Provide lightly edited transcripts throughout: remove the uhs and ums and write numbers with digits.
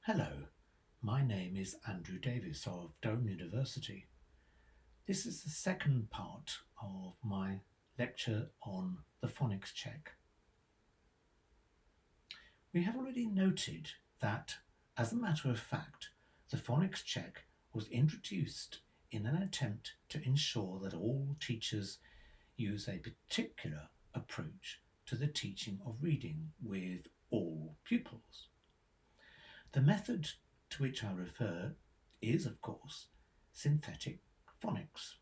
Hello, my name is Andrew Davis of Durham University. This is the second part of my lecture on the Phonics Check. We have already noted that, as a matter of fact, the Phonics Check was introduced in an attempt to ensure that all teachers use a particular approach to the teaching of reading with all pupils. The method to which I refer is, of course, synthetic phonics.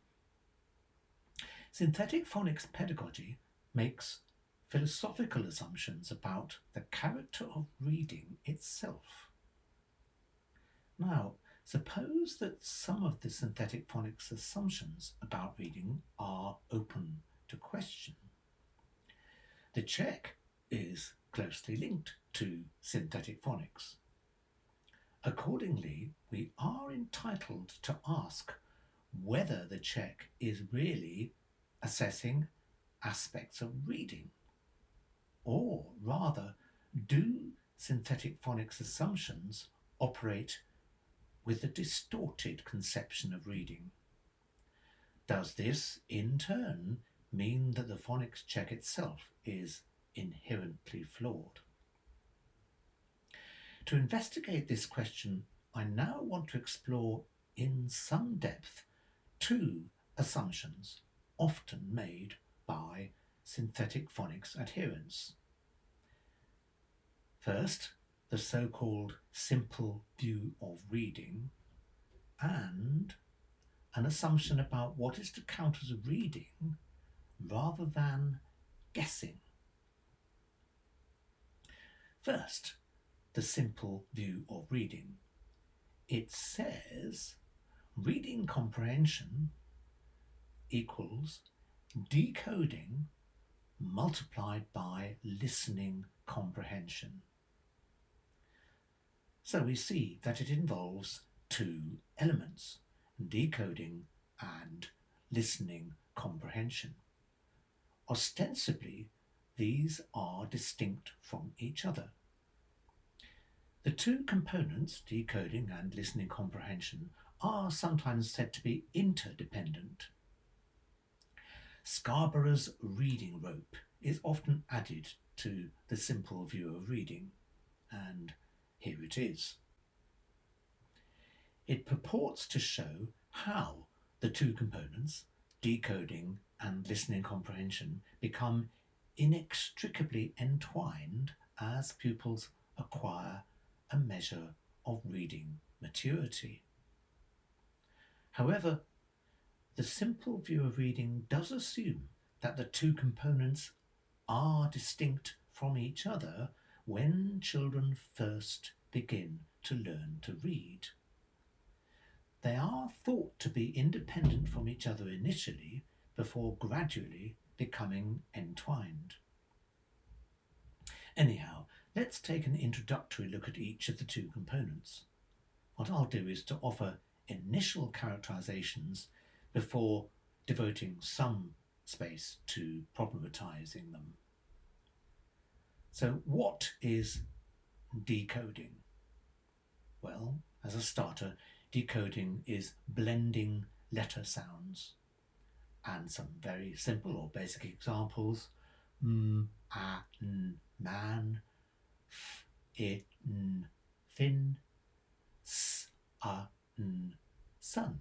Synthetic phonics pedagogy makes philosophical assumptions about the character of reading itself. Now, suppose that some of the synthetic phonics assumptions about reading are open to question. The check is closely linked to synthetic phonics. Accordingly, we are entitled to ask whether the check is really assessing aspects of reading, or rather, do synthetic phonics assumptions operate with a distorted conception of reading? Does this, in turn, mean that the phonics check itself is inherently flawed? To investigate this question, I now want to explore in some depth two assumptions often made by synthetic phonics adherents. First, the so-called simple view of reading, and an assumption about what is to count as reading rather than guessing. First, the simple view of reading. It says reading comprehension equals decoding multiplied by listening comprehension. So we see that it involves two elements, decoding and listening comprehension. Ostensibly, these are distinct from each other. The two components, decoding and listening comprehension, are sometimes said to be interdependent. Scarborough's reading rope is often added to the simple view of reading, and here it is. It purports to show how the two components, decoding and listening comprehension, become inextricably entwined as pupils acquire a measure of reading maturity. However, the simple view of reading does assume that the two components are distinct from each other when children first begin to learn to read. They are thought to be independent from each other initially before gradually becoming entwined. Anyhow, let's take an introductory look at each of the two components. What I'll do is to offer initial characterizations before devoting some space to problematizing them. So what is decoding? Well, as a starter, decoding is blending letter sounds. And some very simple or basic examples: m, a, n, man, f, I, n, fin, s, a, n, sun.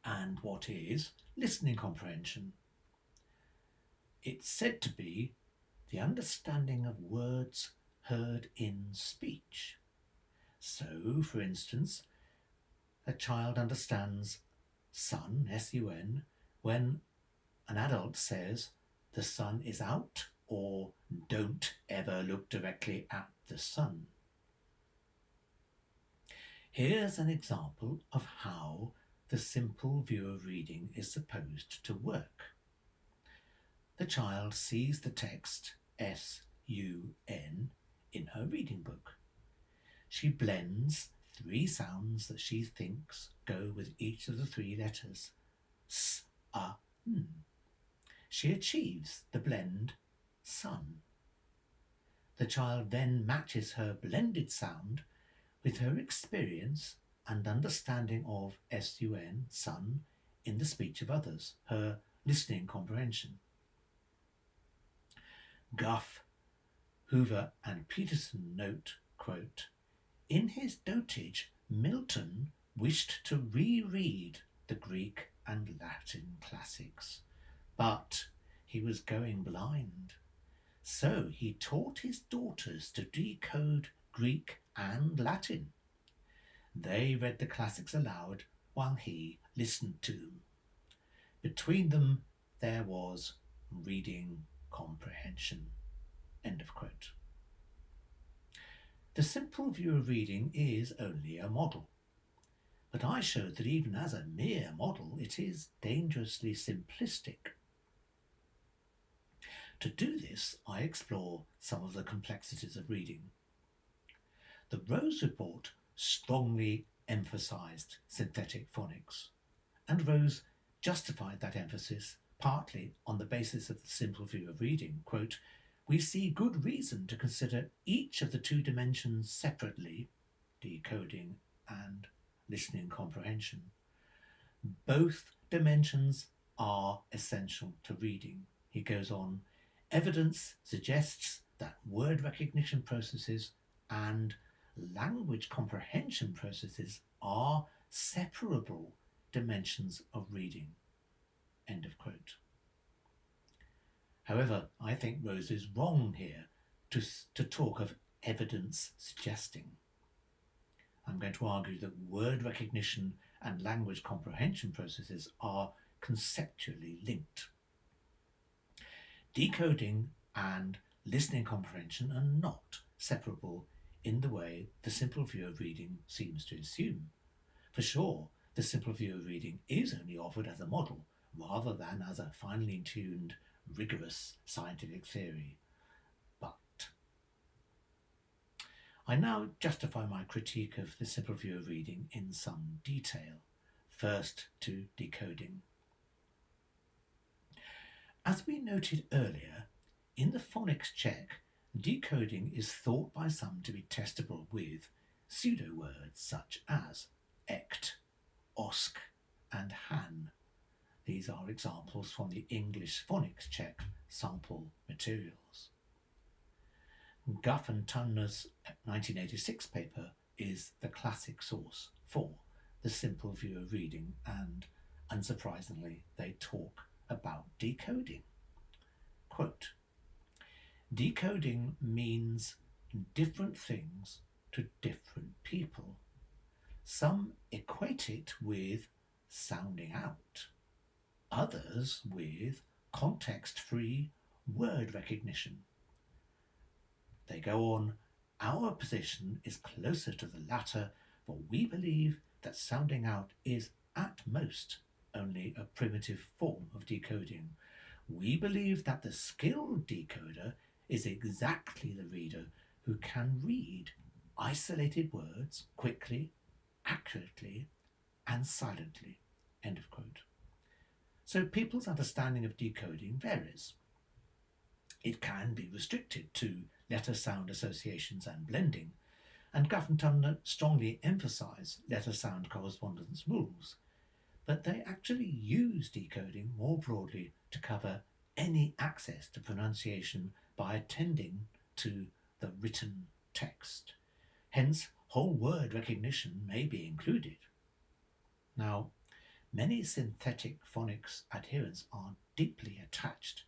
And what is listening comprehension? It's said to be the understanding of words heard in speech. So, for instance, a child understands sun, S-U-N, when an adult says the sun is out or don't ever look directly at the sun. Here's an example of how the simple view of reading is supposed to work. The child sees the text S-U-N in her reading book. She blends three sounds that she thinks go with each of the three letters, S, A, N. She achieves the blend sun. The child then matches her blended sound with her experience and understanding of sun, sun, in the speech of others, her listening comprehension. Gough, Hoover and Peterson note, quote, "In his dotage, Milton wished to reread the Greek and Latin classics, but he was going blind. So he taught his daughters to decode Greek and Latin. They read the classics aloud while he listened to them. Between them there was reading comprehension." End of quote. The simple view of reading is only a model, but I showed that even as a mere model it is dangerously simplistic. To do this, I explore some of the complexities of reading. The Rose report strongly emphasised synthetic phonics, and Rose justified that emphasis partly on the basis of the simple view of reading. Quote, "We see good reason to consider each of the two dimensions separately, decoding and listening comprehension. Both dimensions are essential to reading." He goes on, "Evidence suggests that word recognition processes and language comprehension processes are separable dimensions of reading." End of quote. However, I think Rose is wrong here to talk of evidence suggesting. I'm going to argue that word recognition and language comprehension processes are conceptually linked. Decoding and listening comprehension are not separable in the way the simple view of reading seems to assume. For sure, the simple view of reading is only offered as a model rather than as a finely tuned, rigorous scientific theory. But I now justify my critique of the simple view of reading in some detail. First, to decoding. As we noted earlier, in the Phonics Check, decoding is thought by some to be testable with pseudo-words such as ect, osk, and han. These are examples from the English Phonics Check sample materials. Gough and Tumner's 1986 paper is the classic source for the simple view of reading, and unsurprisingly, they talk about decoding. Quote, "Decoding means different things to different people. Some equate it with sounding out, others with context-free word recognition. They go on, our position is closer to the latter, for we believe that sounding out is at most only a primitive form of decoding. We believe that the skilled decoder is exactly the reader who can read isolated words quickly, accurately, and silently." End of quote. So people's understanding of decoding varies. It can be restricted to letter-sound associations and blending, and Gough and Tumner strongly emphasise letter-sound correspondence rules, but they actually use decoding more broadly to cover any access to pronunciation by attending to the written text. Hence, whole word recognition may be included. Now, many synthetic phonics adherents are deeply attached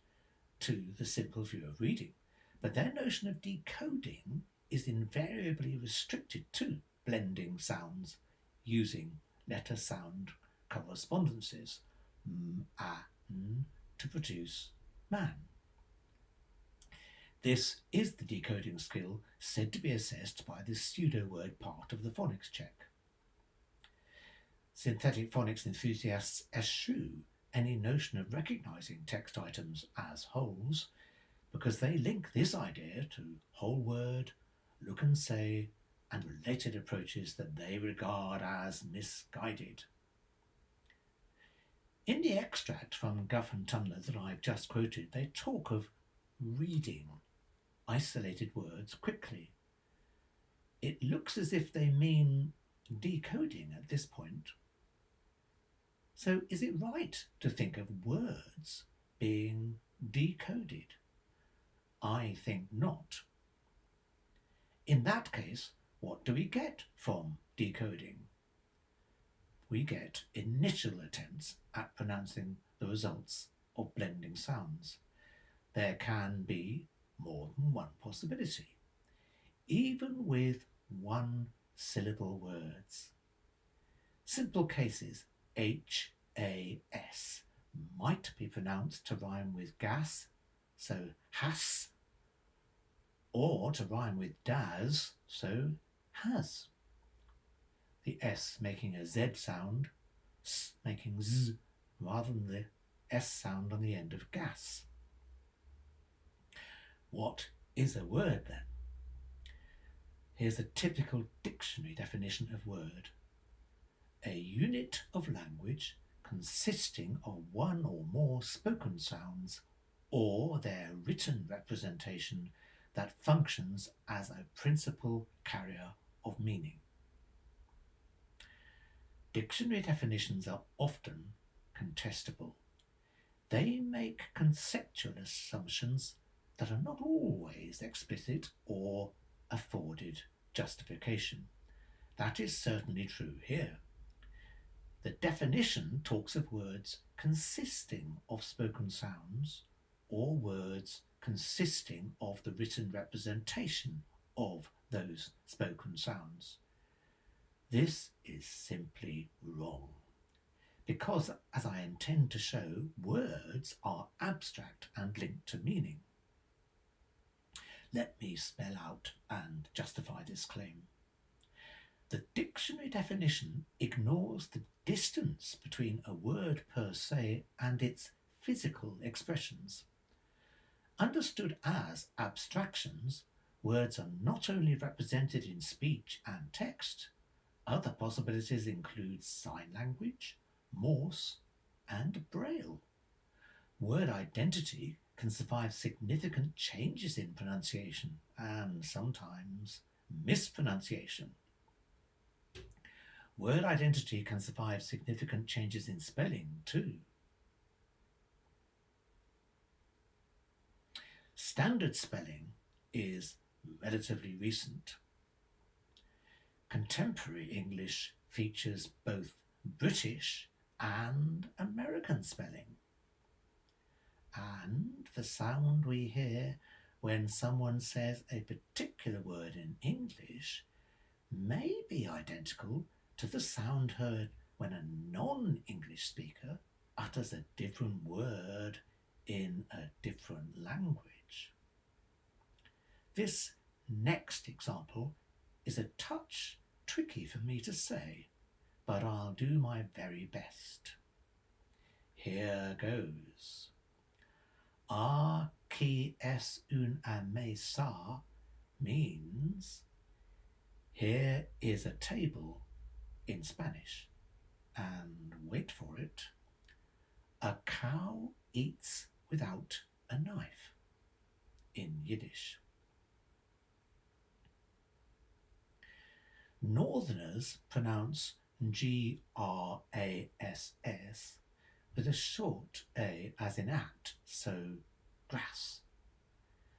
to the simple view of reading, but their notion of decoding is invariably restricted to blending sounds using letter-sound correspondences, m, a, n, to produce man. This is the decoding skill said to be assessed by the pseudo-word part of the Phonics Check. Synthetic phonics enthusiasts eschew any notion of recognising text items as wholes because they link this idea to whole word, look and say, and related approaches that they regard as misguided. In the extract from Gough and Tumner that I've just quoted, they talk of reading isolated words quickly. It looks as if they mean decoding at this point. So is it right to think of words being decoded? I think not. In that case, what do we get from decoding? We get initial attempts at pronouncing the results of blending sounds. There can be more than one possibility, even with one-syllable words. Simple cases H-A-S might be pronounced to rhyme with gas, so has, or to rhyme with daz, so has. The S making a Z sound, S making Z, rather than the S sound on the end of gas. What is a word then? Here's a typical dictionary definition of word. A unit of language consisting of one or more spoken sounds or their written representation that functions as a principal carrier of meaning. Dictionary definitions are often contestable. They make conceptual assumptions that are not always explicit or afforded justification. That is certainly true here. The definition talks of words consisting of spoken sounds or words consisting of the written representation of those spoken sounds. This is simply wrong, because, as I intend to show, words are abstract and linked to meaning. Let me spell out and justify this claim. The dictionary definition ignores the distance between a word per se and its physical expressions. Understood as abstractions, words are not only represented in speech and text. Other possibilities include sign language, Morse, and Braille. Word identity can survive significant changes in pronunciation and sometimes mispronunciation. Word identity can survive significant changes in spelling too. Standard spelling is relatively recent. Contemporary English features both British and American spelling. And the sound we hear when someone says a particular word in English may be identical to the sound heard when a non-English speaker utters a different word in a different language. This next example is a touch tricky for me to say, but I'll do my very best. Here goes. Aquí es una mesa means here is a table in Spanish, and wait for it, a cow eats without a knife in Yiddish. Northerners pronounce G-R-A-S-S with a short A as in at, so grass.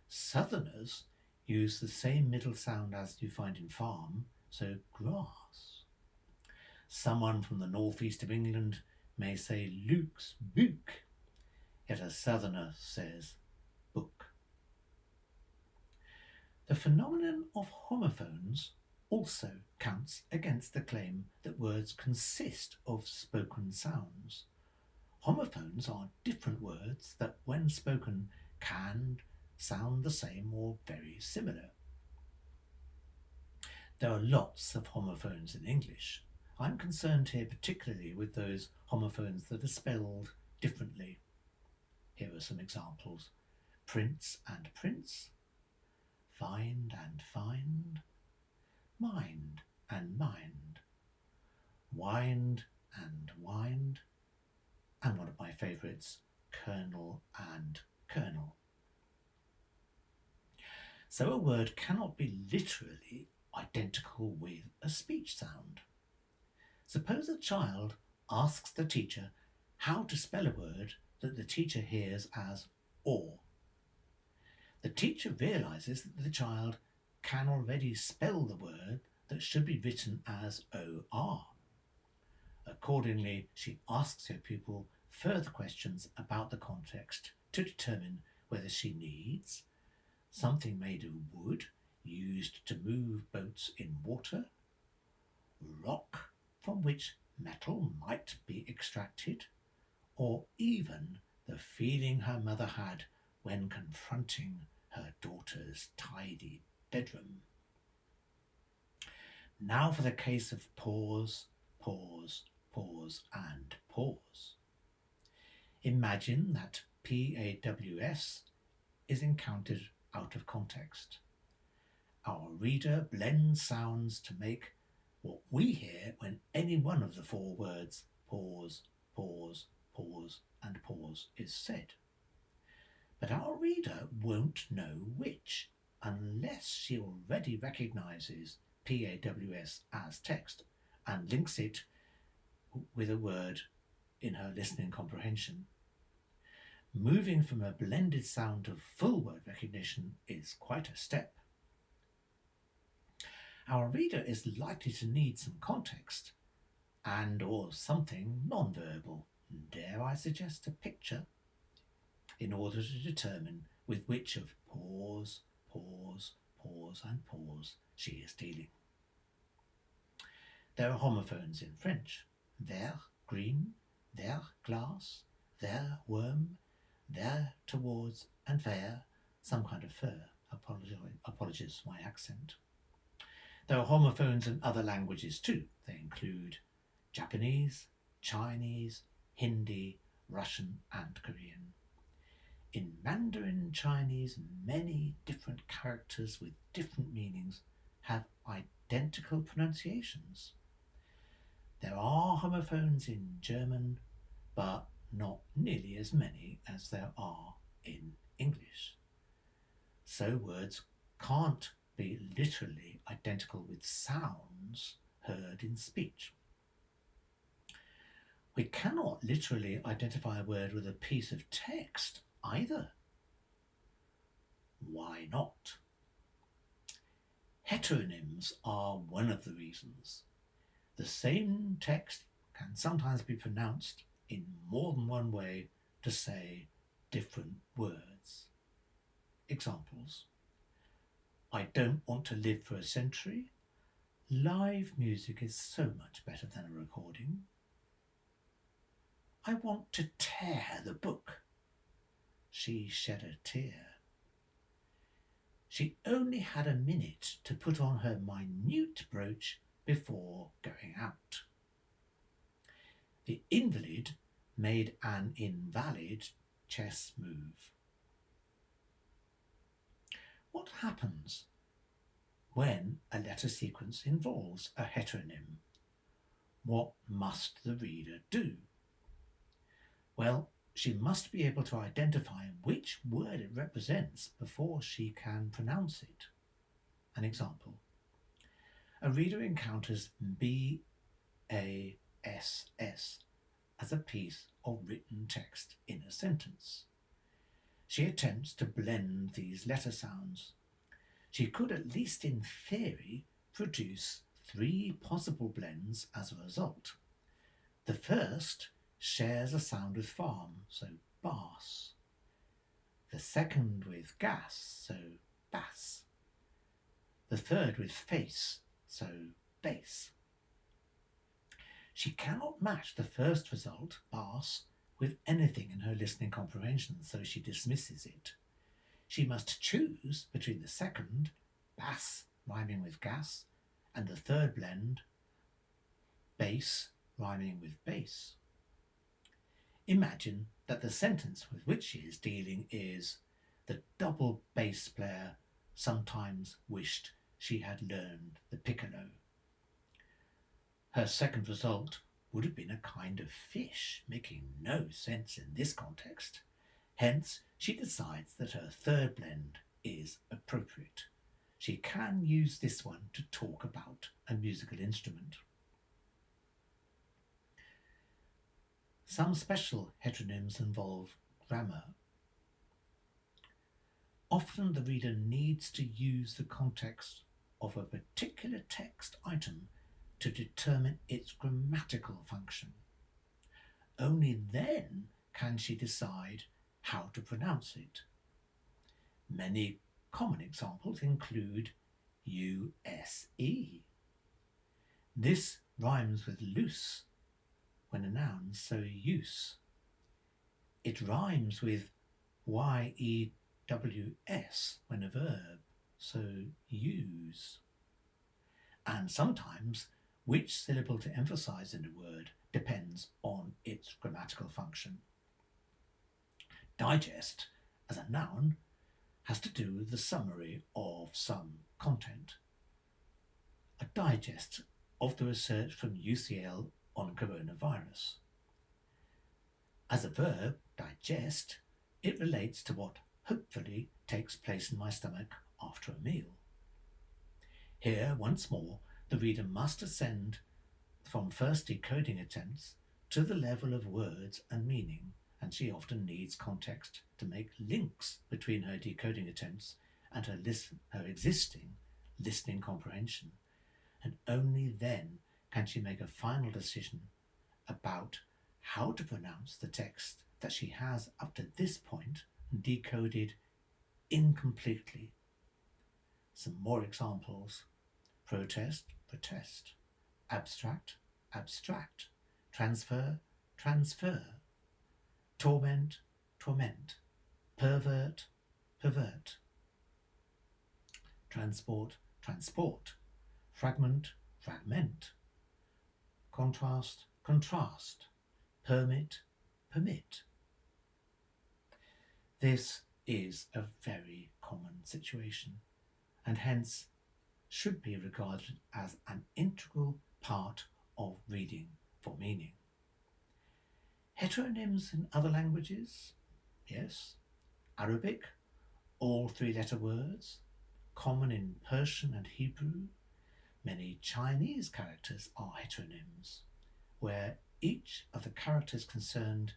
Southerners use the same middle sound as you find in farm, so grass. Someone from the northeast of England may say Luke's book, yet a southerner says book. The phenomenon of homophones also counts against the claim that words consist of spoken sounds. Homophones are different words that, when spoken, can sound the same or very similar. There are lots of homophones in English. I'm concerned here particularly with those homophones that are spelled differently. Here are some examples. Prince and prince, find and find, mind and mind, wind and wind, and one of my favourites, colonel and colonel. So a word cannot be literally identical with a speech sound. Suppose a child asks the teacher how to spell a word that the teacher hears as or. The teacher realizes that the child can already spell the word that should be written as OR. Accordingly, she asks her pupil further questions about the context to determine whether she needs something made of wood used to move boats in water, rock from which metal might be extracted, or even the feeling her mother had when confronting her daughter's tidy bedroom. Now for the case of pause, pause, pause, and pause. Imagine that PAWS is encountered out of context. Our reader blends sounds to make what we hear when any one of the four words pause, pause, pause, and pause is said. But our reader won't know which unless she already recognizes PAWS as text and links it with a word in her listening comprehension. Moving from a blended sound to full word recognition is quite a step. Our reader is likely to need some context and or something non-verbal, dare I suggest a picture, in order to determine with which of pause, pause, pause and pause she is dealing. There are homophones in French. Vert, green, vert, glass, vert, worm, vert, towards, and vert, some kind of fur. Apologies for my accent. There are homophones in other languages too. They include Japanese, Chinese, Hindi, Russian and Korean. In Mandarin Chinese, many different characters with different meanings have identical pronunciations. There are homophones in German, but not nearly as many as there are in English. So words can't be literally identical with sounds heard in speech. We cannot literally identify a word with a piece of text either. Why not? Heteronyms are one of the reasons. The same text can sometimes be pronounced in more than one way to say different words. Examples: I don't want to live for a century. Live music is so much better than a recording. I want to tear the book. She shed a tear. She only had a minute to put on her minute brooch before going out. The invalid made an invalid chess move. What happens when a letter sequence involves a heteronym? What must the reader do? Well, she must be able to identify which word it represents before she can pronounce it. An example: a reader encounters BASS as a piece of written text in a sentence. She attempts to blend these letter sounds. She could, at least in theory, produce 3 possible blends as a result. The first shares a sound with farm, so bass. The second with gas, so bass. The third with face, so bass. She cannot match the first result, bass, with anything in her listening comprehension, so she dismisses it. She must choose between the second, bass rhyming with gas, and the third blend, bass rhyming with bass. Imagine that the sentence with which she is dealing is: the double bass player sometimes wished she had learned the piccolo. Her second result would have been a kind of fish, making no sense in this context. Hence, she decides that her third blend, is appropriate. She can use this one to talk about a musical instrument. Some special heteronyms involve grammar. Often the reader needs to use the context of a particular text item to determine its grammatical function. Only then can she decide how to pronounce it. Many common examples include USE. This rhymes with loose when a noun, so use. It rhymes with YEWS when a verb, so use. And sometimes which syllable to emphasize in a word depends on its grammatical function. Digest, as a noun, has to do with the summary of some content. A digest of the research from UCL on coronavirus. As a verb, digest, it relates to what hopefully takes place in my stomach after a meal. Here, once more, the reader must ascend from first decoding attempts to the level of words and meaning, and she often needs context to make links between her decoding attempts and her existing listening comprehension, and only then can she make a final decision about how to pronounce the text that she has up to this point decoded incompletely. Some more examples: protest, protest, abstract, abstract, transfer, transfer, torment, torment, pervert, pervert, transport, transport, fragment, fragment, contrast, contrast, permit, permit. This is a very common situation, and hence should be regarded as an integral part of reading for meaning. Heteronyms in other languages? Yes. Arabic, all three-letter words, common in Persian and Hebrew. Many Chinese characters are heteronyms, where each of the characters concerned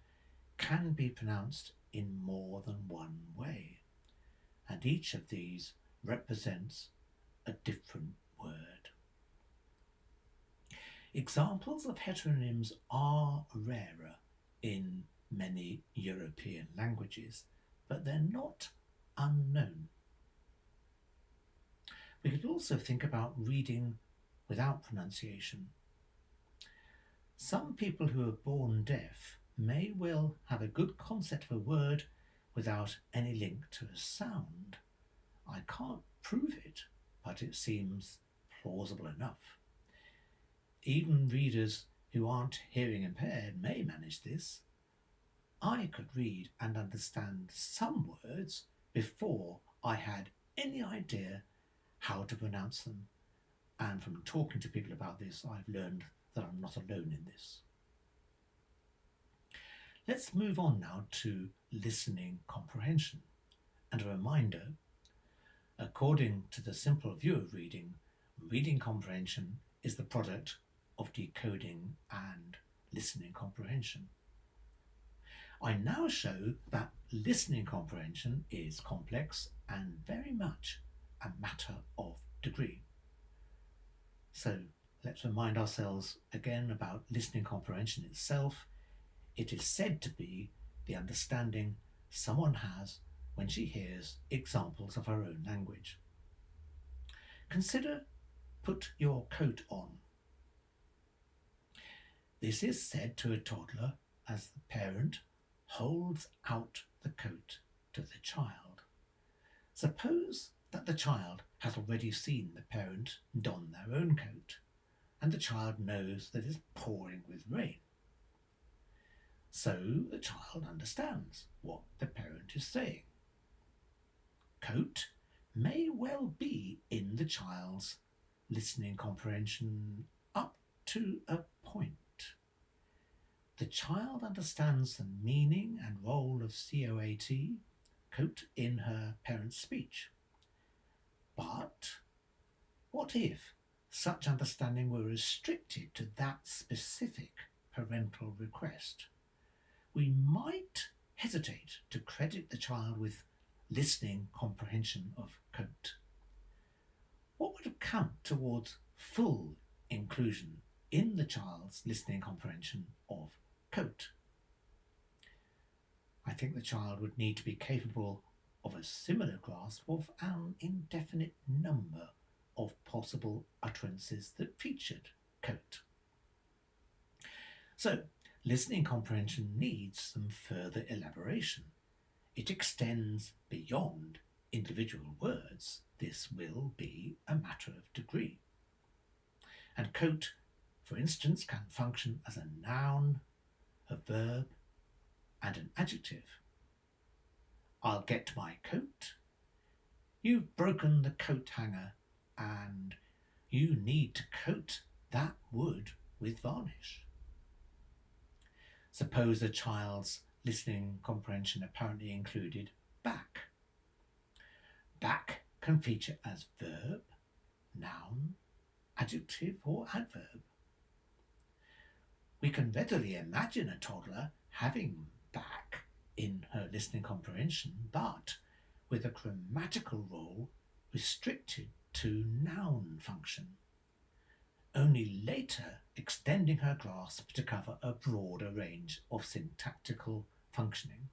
can be pronounced in more than one way, and each of these represents a different word. Examples of heteronyms are rarer in many European languages, but they're not unknown. We could also think about reading without pronunciation. Some people who are born deaf may well have a good concept of a word without any link to a sound. I can't prove it, but it seems plausible enough. Even readers who aren't hearing impaired may manage this. I could read and understand some words before I had any idea how to pronounce them, and from talking to people about this, I've learned that I'm not alone in this. Let's move on now to listening comprehension. And a reminder, according to the simple view of reading, reading comprehension is the product of decoding and listening comprehension. I now show that listening comprehension is complex and very much a matter of degree. So let's remind ourselves again about listening comprehension itself. It is said to be the understanding someone has when she hears examples of her own language. Consider put your coat on. This is said to a toddler as the parent holds out the coat to the child. Suppose that the child has already seen the parent don their own coat, and the child knows that it's pouring with rain. So the child understands what the parent is saying. Coat may well be in the child's listening comprehension up to a point. The child understands the meaning and role of COAT, coat, in her parent's speech. But what if such understanding were restricted to that specific parental request? We might hesitate to credit the child with listening comprehension of coat. What would count towards full inclusion in the child's listening comprehension of coat? I think the child would need to be capable of a similar grasp of an indefinite number of possible utterances that featured coat. So, listening comprehension needs some further elaboration. It extends beyond individual words. This will be a matter of degree. And coat, for instance, can function as a noun, a verb, and an adjective. I'll get my coat. You've broken the coat hanger, and you need to coat that wood with varnish. Suppose a child's listening comprehension apparently included back. Back can feature as verb, noun, adjective, or adverb. We can readily imagine a toddler having back in her listening comprehension, but with a grammatical role restricted to noun function, only later extending her grasp to cover a broader range of syntactical functioning.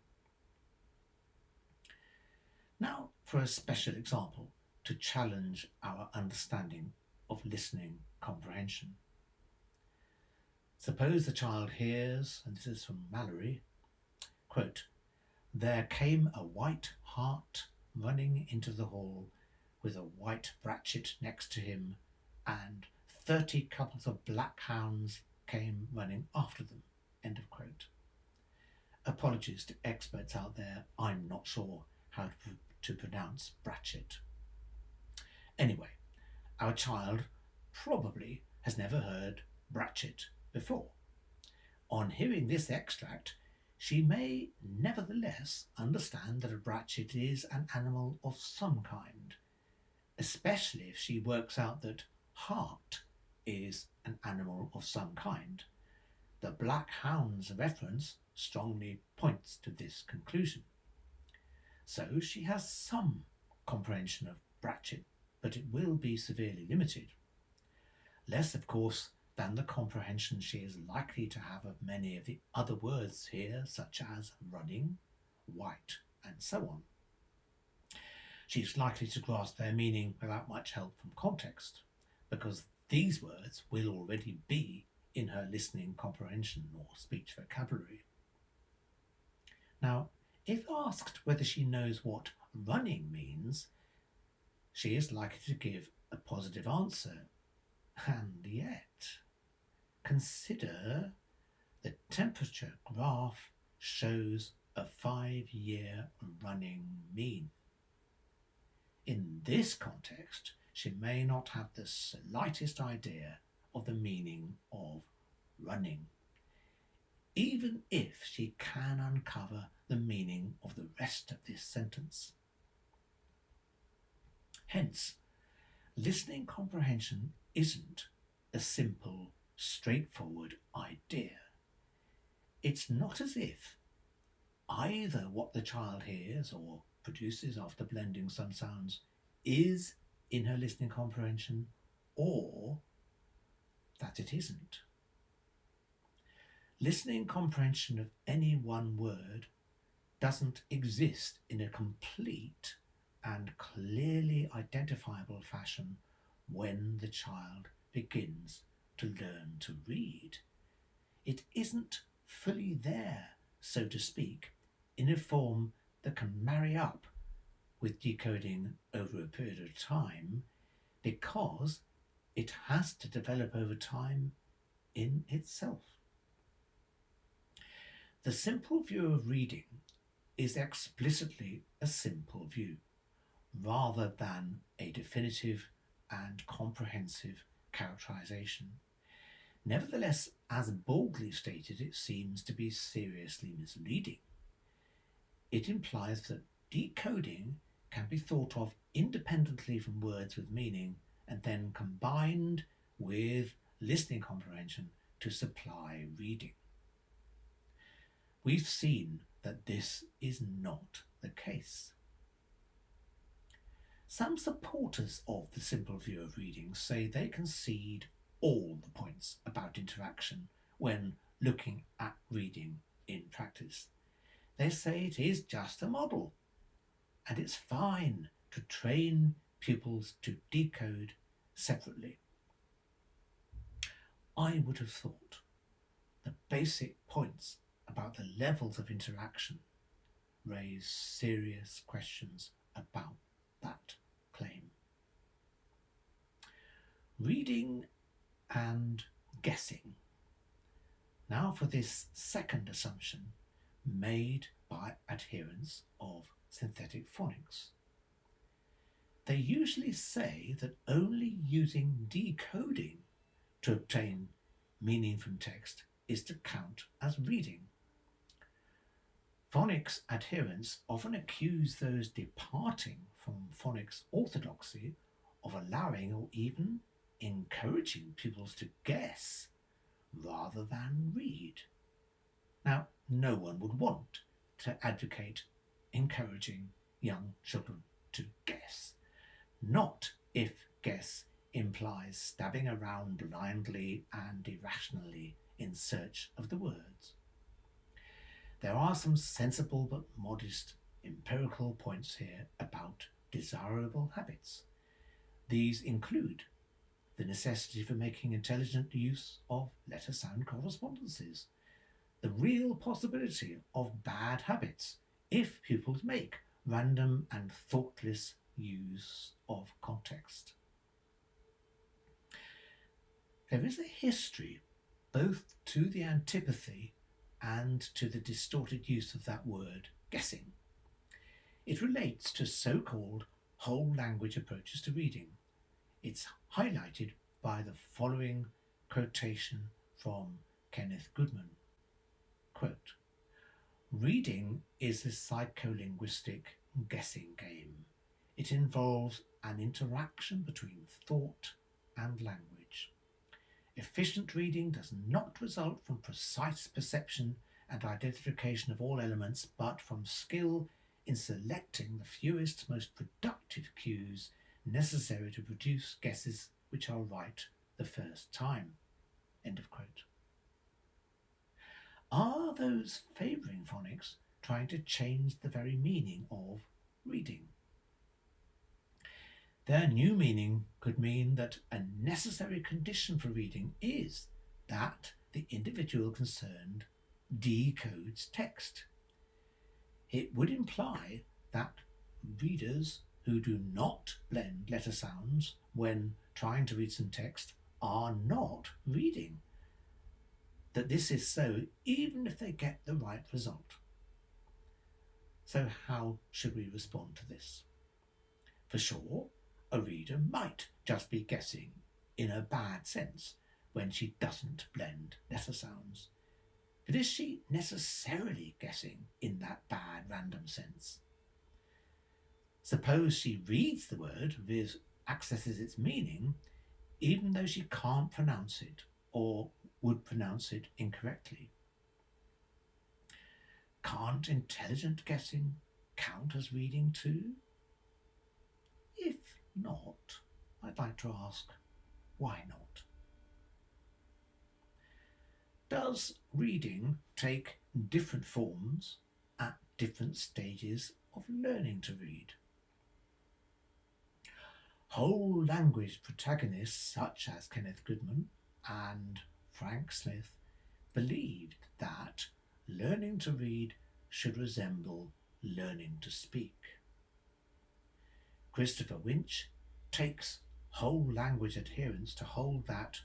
Now for a special example to challenge our understanding of listening comprehension. Suppose the child hears, and this is from Mallory, quote, "There came a white hart running into the hall with a white brachet next to him, and 30 couples of black hounds came running after them." End of quote. Apologies to experts out there, I'm not sure how to pronounce brachet. Anyway, our child probably has never heard brachet before. On hearing this extract, she may nevertheless understand that a brachet is an animal of some kind, especially if she works out that hart is an animal of some kind. The black hound's reference strongly points to this conclusion. So she has some comprehension of brachet, but it will be severely limited. Less, of course, than the comprehension she is likely to have of many of the other words here, such as running, white, and so on. She is likely to grasp their meaning without much help from context, because these words will already be in her listening comprehension or speech vocabulary. Now, if asked whether she knows what running means, she is likely to give a positive answer. And yet, consider the temperature graph shows a 5-year running mean. In this context, she may not have the slightest idea of the meaning of running, even if she can uncover the meaning of the rest of this sentence. Hence, listening comprehension isn't a simple, straightforward idea. It's not as if either what the child hears or produces after blending some sounds is in her listening comprehension, or that it isn't. Listening comprehension of any one word doesn't exist in a complete and clearly identifiable fashion when the child begins to learn to read. It isn't fully there, so to speak, in a form that can marry up with decoding over a period of time, because it has to develop over time in itself. The simple view of reading is explicitly a simple view, rather than a definitive and comprehensive characterization. Nevertheless, as boldly stated, it seems to be seriously misleading. It implies that decoding can be thought of independently from words with meaning and then combined with listening comprehension to supply reading. We've seen that this is not the case. Some supporters of the simple view of reading say they concede all the points about interaction when looking at reading in practice. They say it is just a model, and it's fine to train pupils to decode separately. I would have thought the basic points about the levels of interaction raise serious questions about that claim. Reading and guessing. Now for this second assumption made by adherents of synthetic phonics. They usually say that only using decoding to obtain meaning from text is to count as reading. Phonics adherents often accuse those departing from phonics orthodoxy of allowing or even encouraging pupils to guess rather than read. Now, no one would want to advocate encouraging young children to guess, not if guess implies stabbing around blindly and irrationally in search of the words. There are some sensible but modest empirical points here about desirable habits. These include the necessity for making intelligent use of letter-sound correspondences, the real possibility of bad habits if pupils make random and thoughtless use of context. There is a history both to the antipathy and to the distorted use of that word, guessing. It relates to so-called whole language approaches to reading. It's highlighted by the following quotation from Kenneth Goodman. Quote, "Reading is a psycholinguistic guessing game. It involves an interaction between thought and language. Efficient reading does not result from precise perception and identification of all elements, but from skill in selecting the fewest, most productive cues necessary to produce guesses which are right the first time." End of quote. Are those favouring phonics trying to change the very meaning of reading? Their new meaning could mean that a necessary condition for reading is that the individual concerned decodes text. It would imply that readers who do not blend letter sounds when trying to read some text are not reading. That this is so even if they get the right result. So how should we respond to this? For sure, a reader might just be guessing in a bad sense when she doesn't blend letter sounds. But is she necessarily guessing in that bad random sense? Suppose she reads the word, viz. Accesses its meaning, even though she can't pronounce it or would pronounce it incorrectly. Can't intelligent guessing count as reading too? If not, I'd like to ask, why not? Does reading take different forms at different stages of learning to read? Whole language protagonists such as Kenneth Goodman and Frank Smith believed that learning to read should resemble learning to speak. Christopher Winch takes whole language adherents to hold that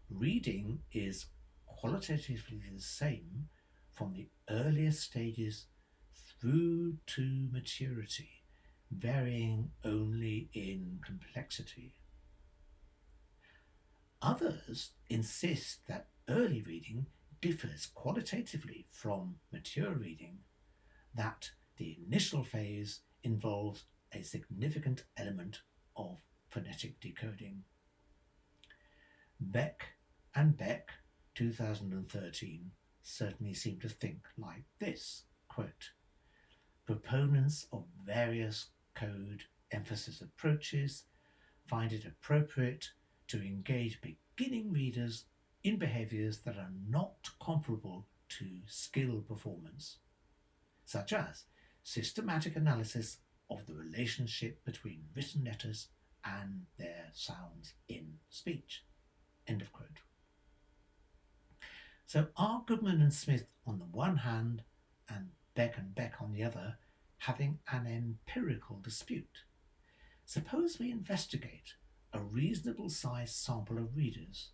reading is qualitatively the same from the earliest stages through to maturity, varying only in complexity. Others insist that early reading differs qualitatively from mature reading, that the initial phase involves a significant element of phonetic decoding. Beck and Beck, 2013, certainly seem to think like this, quote, proponents of various code emphasis approaches find it appropriate to engage beginning readers in behaviours that are not comparable to skill performance, such as systematic analysis of the relationship between written letters and their sounds in speech. End of quote. So are Goodman and Smith on the one hand and Beck on the other having an empirical dispute? Suppose we investigate a reasonable sized sample of readers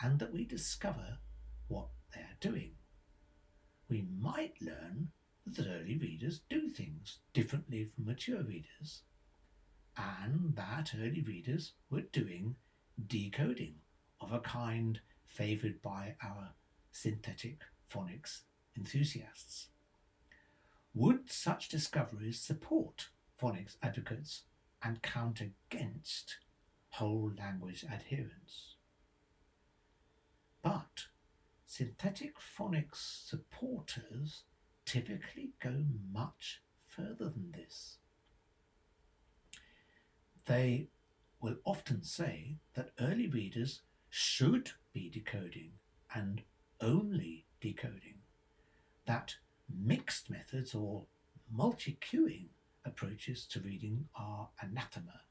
and that we discover what they are doing. We might learn that early readers do things differently from mature readers, and that early readers were doing decoding of a kind favoured by our synthetic phonics enthusiasts. Would such discoveries support phonics advocates and count against whole language adherence? But synthetic phonics supporters typically go much further than this. They will often say that early readers should be decoding and only decoding, that mixed methods or multi-cueing approaches to reading are anathema.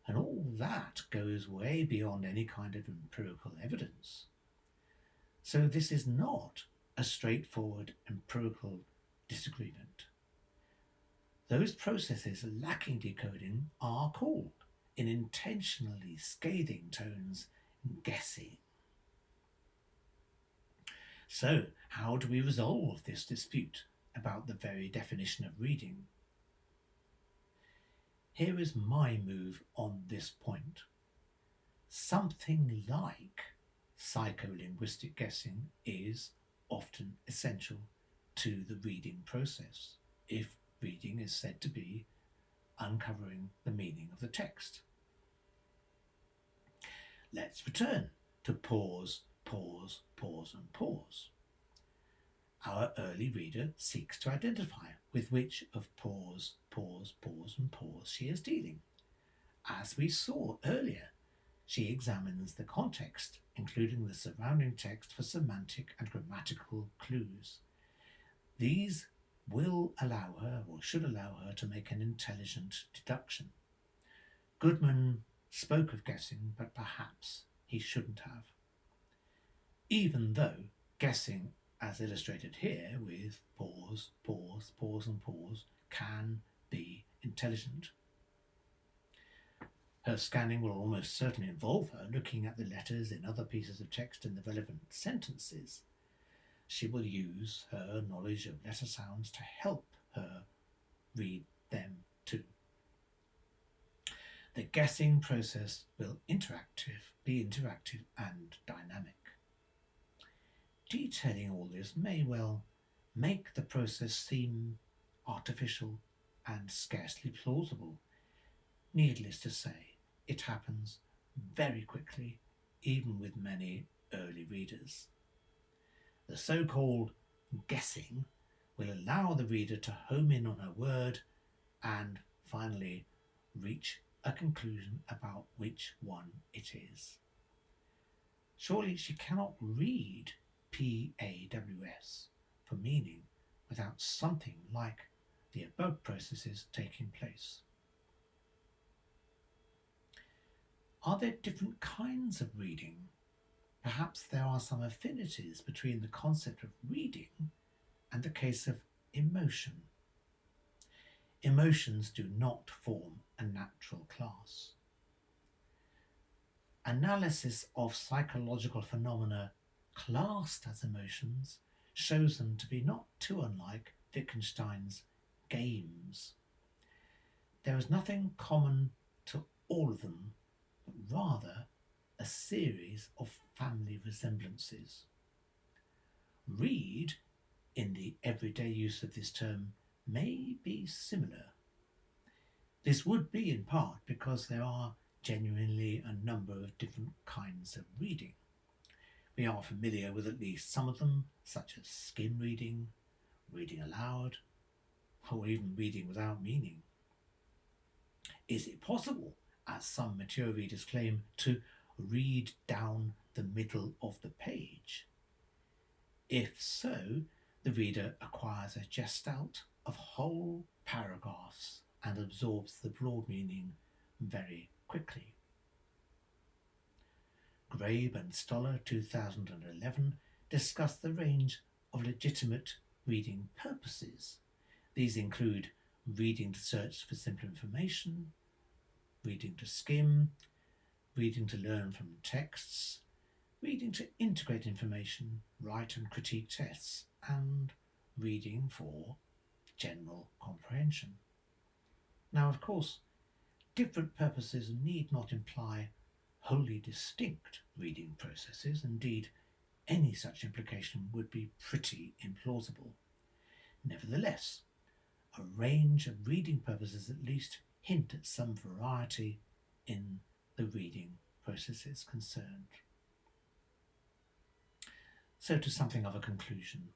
And all that goes way beyond any kind of empirical evidence. So this is not a straightforward empirical disagreement. Those processes lacking decoding are called, in intentionally scathing tones, guessing. So how do we resolve this dispute about the very definition of reading? Here is my move on this point. Something like psycholinguistic guessing is often essential to the reading process, if reading is said to be uncovering the meaning of the text. Let's return to pause, pause, pause, and pause. Our early reader seeks to identify with which of pause, pause, pause, and pause she is dealing. As we saw earlier, she examines the context, including the surrounding text, for semantic and grammatical clues. These will allow her, or should allow her, to make an intelligent deduction. Goodman spoke of guessing, but perhaps he shouldn't have. Even though guessing, as illustrated here with pause, pause, pause, and pause, can be intelligent. Her scanning will almost certainly involve her looking at the letters in other pieces of text in the relevant sentences. She will use her knowledge of letter sounds to help her read them too. The guessing process will be interactive and dynamic. Detailing all this may well make the process seem artificial and scarcely plausible. Needless to say, it happens very quickly, even with many early readers. The so-called guessing will allow the reader to home in on her word and finally reach a conclusion about which one it is. Surely she cannot read PAWS for meaning without something like the above processes taking place. Are there different kinds of reading? Perhaps there are some affinities between the concept of reading and the case of emotion. Emotions do not form a natural class. Analysis of psychological phenomena classed as emotions shows them to be not too unlike Wittgenstein's games. There is nothing common to all of them, but rather a series of family resemblances. Read, in the everyday use of this term, may be similar. This would be in part because there are genuinely a number of different kinds of reading. We are familiar with at least some of them, such as skim reading, reading aloud, or even reading without meaning. Is it possible, as some mature readers claim, to read down the middle of the page? If so, the reader acquires a gestalt of whole paragraphs and absorbs the broad meaning very quickly. Grabe and Stoller 2011 discuss the range of legitimate reading purposes. These include reading to search for simple information, reading to skim, reading to learn from texts, reading to integrate information, write and critique tests, and reading for general comprehension. Now, of course, different purposes need not imply wholly distinct reading processes. Indeed, any such implication would be pretty implausible. Nevertheless, a range of reading purposes at least hint at some variety in the reading processes concerned. So to something of a conclusion.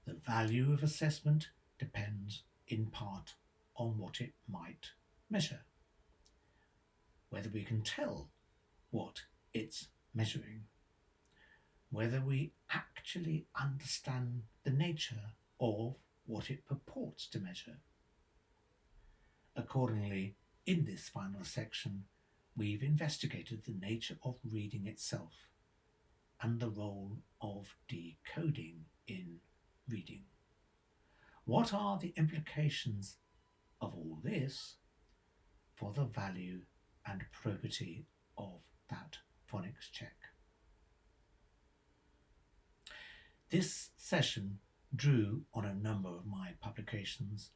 The value of assessment depends in part on what it might measure, whether we can tell what it's measuring, whether we actually understand the nature of what it purports to measure. Accordingly, in this final section, we've investigated the nature of reading itself and the role of decoding in reading. What are the implications of all this for the value and probity of that phonics check? This session drew on a number of my publications,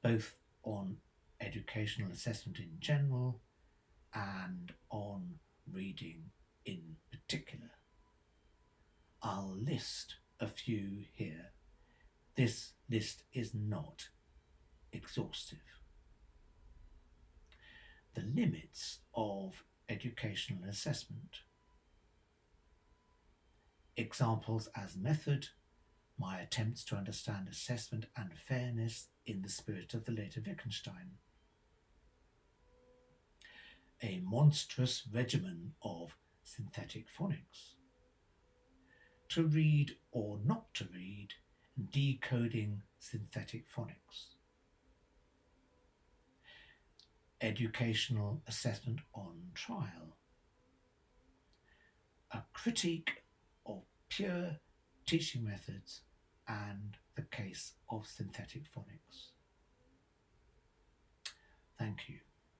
both on educational assessment in general and on reading in particular. I'll list a few here. This list is not exhaustive. The limits of educational assessment. Examples as method, my attempts to understand assessment and fairness in the spirit of the later Wittgenstein. A monstrous regimen of synthetic phonics. To read or not to read, decoding synthetic phonics. Educational assessment on trial. A critique of pure teaching methods and the case of synthetic phonics. Thank you.